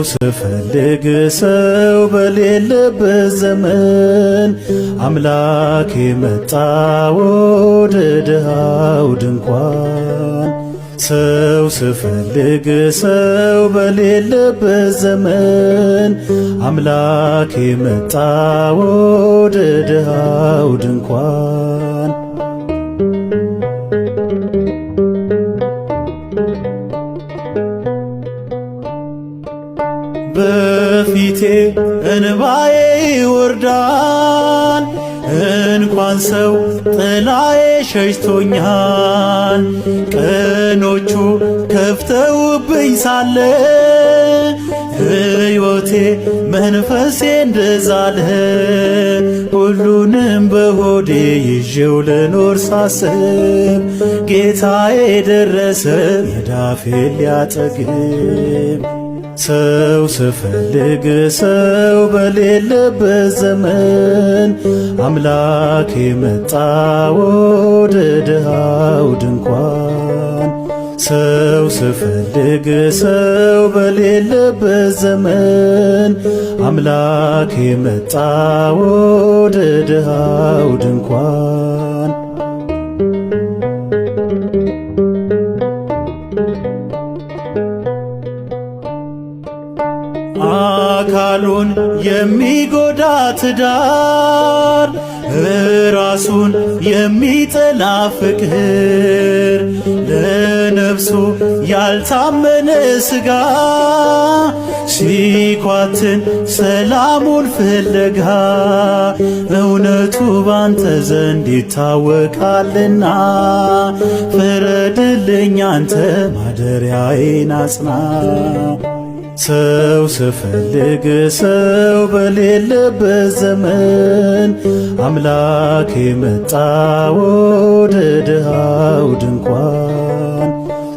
ስፈልግ ሰው በሌለበት ዘመን አምላክ መጣ ወደ ድሃው ድንኳን። ሰው ስፈልግ ሰው በሌለበት ዘመን አምላክ መጣ ወደ ድሃው ድንኳን። በፊቴ እንባዬ ይወርዳል፣ እንኳን ሰው ጥላዬ ሸሽቶኛል። ቀኖቹ ከፍተውብኝ ሳለ ሕይወቴ መንፈሴ እንደዛለ ሁሉንም በሆዴ ይዤው ልኖር ሳስብ ጌታዬ ደረሰ መዳፌን ሊያጠግብ። ሰው ስፈልግ ሰው በሌለበት ዘመን አምላክ መጣ ወደ ድሃው ድንኳን። ሰው ስፈልግ ሰው በሌለበት ዘመን አምላክ መጣ ወደ ድሃው ድንኳን። አካሉን የሚጎዳ ትዳር፣ ራሱን የሚጠላ ፍቅር፣ ለነፍሱ ያልታመነ ሥጋ ሲኳትን ሰላሙን ፍለጋ እውነቱ ባንተ ዘንድ ይታወቃልና ፍረድልኝ አንተ ማደሪያዬን አጽና። ሰው ስፈልግ ሰው በሌለበት ዘመን አምላክ መጣ ወደ ድሃው ድንኳን።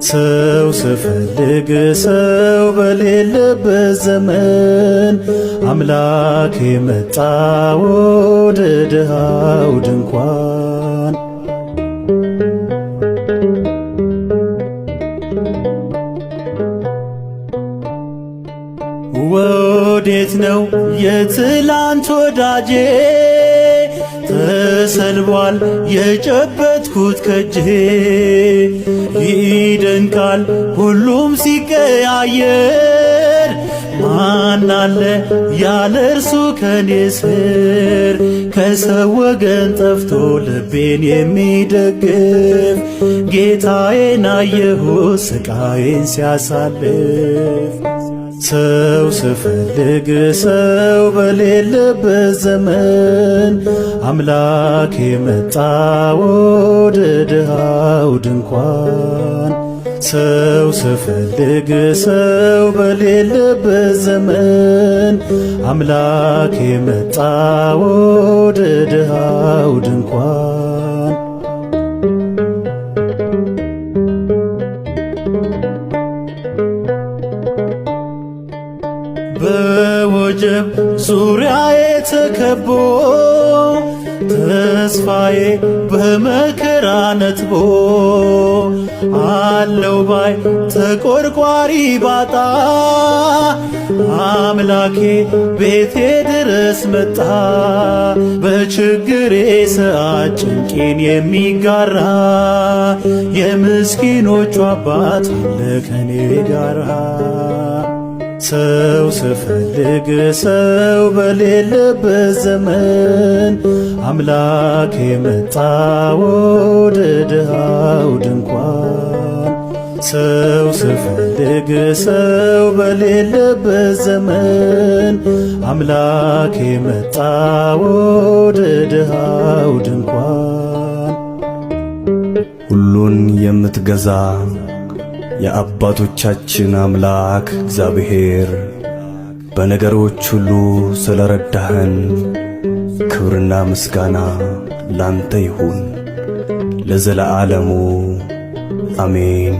ሰው ስፈልግ ሰው በሌለበት ዘመን አምላክ መጣ ወደ ድሃው ድንኳን። ወዴት ነው የትላንት ወዳጄ? ተሰልቧል የጨበጥኩት ከጄ። ይደንቃል ሁሉም ሲቀያየር፣ ማናለ ያለ እርሱ ከኔ ስር? ከሰው ወገን ጠፍቶ ልቤን የሚደግፍ ጌታዬን አየሁት ስቃዬን ሲያሳልፍ። ሰው ስፈልግ ሰው በሌለበት ዘመን አምላክ መጣ ወደ ድሃው ድንኳን። ሰው ስፈልግ ሰው በሌለበት ዘመን አምላክ መጣ ወደ ድሃው ድንኳን። በወጀብ ዙሪያዬ ተከቦ ተስፋዬ በመከራ ነጥቦ አለው ባይ ተቆርቋሪ ባጣ አምላኬ ቤቴ ድረስ መጣ። በችግሬ ሰዓት ጭንቄን የሚጋራ የምስኪኖቹ አባት አለ ከኔ ጋራ። ሰው ስፈልግ ሰው በሌለበት ዘመን አምላክ መጣ ወደ ድሃው ድንኳን። ሰው ስፈልግ ሰው በሌለበት ዘመን አምላክ መጣ ወደ ድሃው ድንኳን። ሁሉን የምትገዛ የአባቶቻችን አምላክ እግዚአብሔር በነገሮች ሁሉ ስለረዳህን ክብርና ምስጋና ላንተ ይሁን ለዘለዓለሙ አሜን።